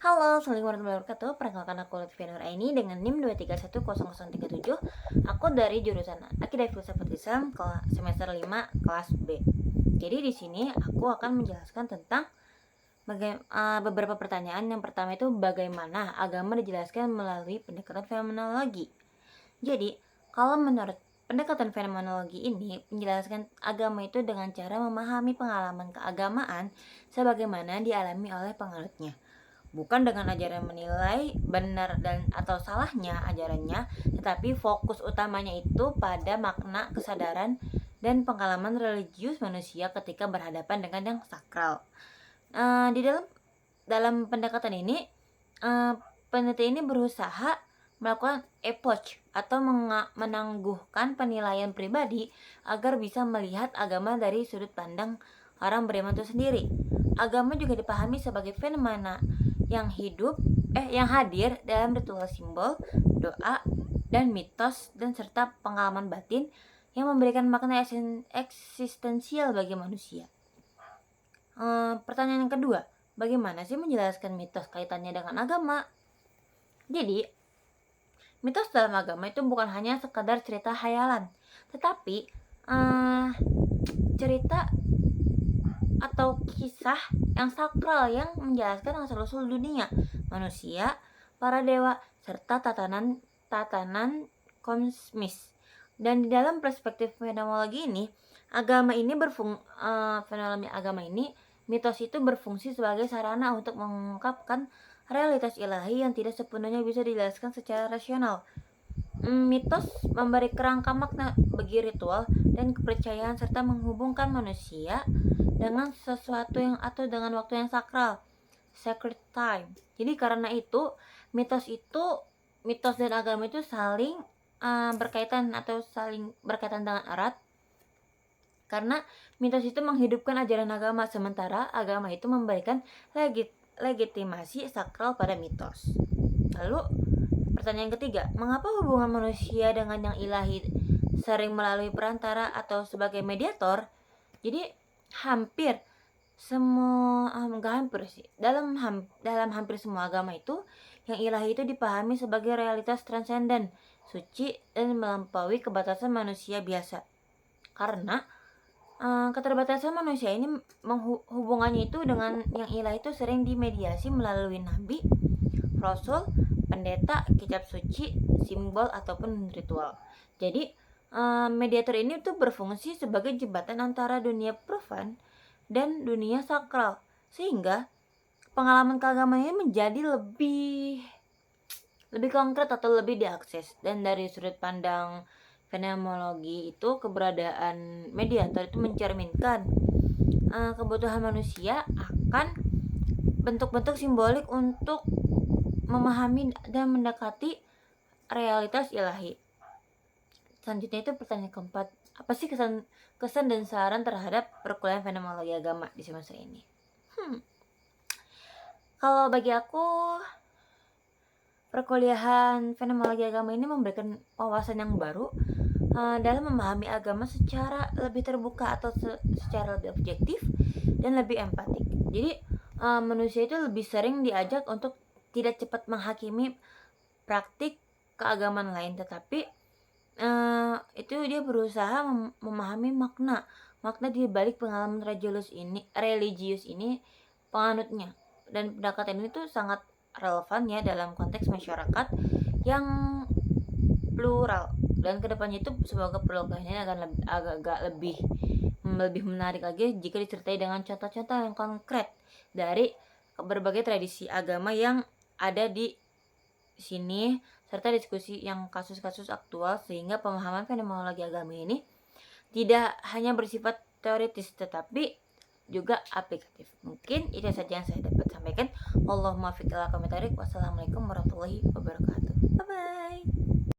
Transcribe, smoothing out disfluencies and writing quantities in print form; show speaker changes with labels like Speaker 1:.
Speaker 1: Halo, Assalamualaikum warahmatullahi wabarakatuh. Perkenalkan aku Lutfi Nuraini dengan NIM 2310037. Aku dari jurusan Akidah Filsafat Islam semester 5 kelas B. Jadi di sini aku akan menjelaskan tentang beberapa pertanyaan. Yang pertama itu bagaimana agama dijelaskan melalui pendekatan fenomenologi. Jadi, kalau menurut pendekatan fenomenologi ini menjelaskan agama itu dengan cara memahami pengalaman keagamaan sebagaimana dialami oleh penganutnya, bukan dengan ajaran menilai benar dan atau salahnya ajarannya, tetapi fokus utamanya itu pada makna, kesadaran, dan pengalaman religius manusia ketika berhadapan dengan yang sakral. Di dalam pendekatan ini, peneliti ini berusaha melakukan approach atau menangguhkan penilaian pribadi agar bisa melihat agama dari sudut pandang orang beriman itu sendiri. Agama juga dipahami sebagai fenomena yang hadir dalam ritual simbol, doa, dan mitos, dan serta pengalaman batin yang memberikan makna eksistensial bagi manusia. Pertanyaan yang kedua, bagaimana sih menjelaskan mitos kaitannya dengan agama? Jadi, mitos dalam agama itu bukan hanya sekadar cerita khayalan, tetapi cerita atau kisah yang sakral yang menjelaskan asal-usul dunia, manusia, para dewa, serta tatanan kosmis. Dan di dalam perspektif fenomenologi ini, mitos itu berfungsi sebagai sarana untuk mengungkapkan realitas ilahi yang tidak sepenuhnya bisa dijelaskan secara rasional. Mitos memberi kerangka makna bagi ritual dan kepercayaan serta menghubungkan manusia dengan sesuatu atau dengan waktu yang sakral, sacred time. Jadi karena itu mitos dan agama itu saling berkaitan dengan erat, karena mitos itu menghidupkan ajaran agama, sementara agama itu memberikan legitimasi sakral pada mitos. Lalu pertanyaan ketiga, mengapa hubungan manusia dengan yang ilahi sering melalui perantara atau sebagai mediator? Jadi hampir semua, dalam hampir semua agama itu, yang ilahi itu dipahami sebagai realitas transenden, suci, dan melampaui kebatasan manusia biasa. Karena keterbatasan manusia ini hubungannya itu dengan yang ilahi itu sering dimediasi melalui nabi, rasul, pendeta, kitab suci, simbol, ataupun ritual. Jadi mediator ini tuh berfungsi sebagai jembatan antara dunia profan dan dunia sakral, sehingga pengalaman keagamaan ini menjadi lebih konkret atau lebih diakses. Dan dari sudut pandang fenomenologi itu, keberadaan mediator itu mencerminkan kebutuhan manusia akan bentuk-bentuk simbolik untuk memahami dan mendekati realitas ilahi. Selanjutnya itu pertanyaan keempat, apa sih kesan dan saran terhadap perkuliahan fenomenologi agama di semester ini? Kalau bagi aku, perkuliahan fenomenologi agama ini memberikan wawasan yang baru dalam memahami agama secara lebih terbuka atau secara lebih objektif dan lebih empatik. Jadi manusia itu lebih sering diajak untuk tidak cepat menghakimi praktik keagamaan lain, tetapi itu dia berusaha memahami makna di balik pengalaman religius ini penganutnya. Dan pendekatan ini tuh sangat relevan ya dalam konteks masyarakat yang plural, dan kedepannya itu semoga perkuliahan ini akan agak lebih menarik lagi jika disertai dengan contoh-contoh yang konkret dari berbagai tradisi agama yang ada di sini, serta diskusi yang kasus-kasus aktual, sehingga pemahaman fenomenologi agama ini tidak hanya bersifat teoritis tetapi juga aplikatif. Mungkin itu saja yang saya dapat sampaikan. Allahumma fiqh ila. Wassalamualaikum warahmatullahi wabarakatuh. Bye bye.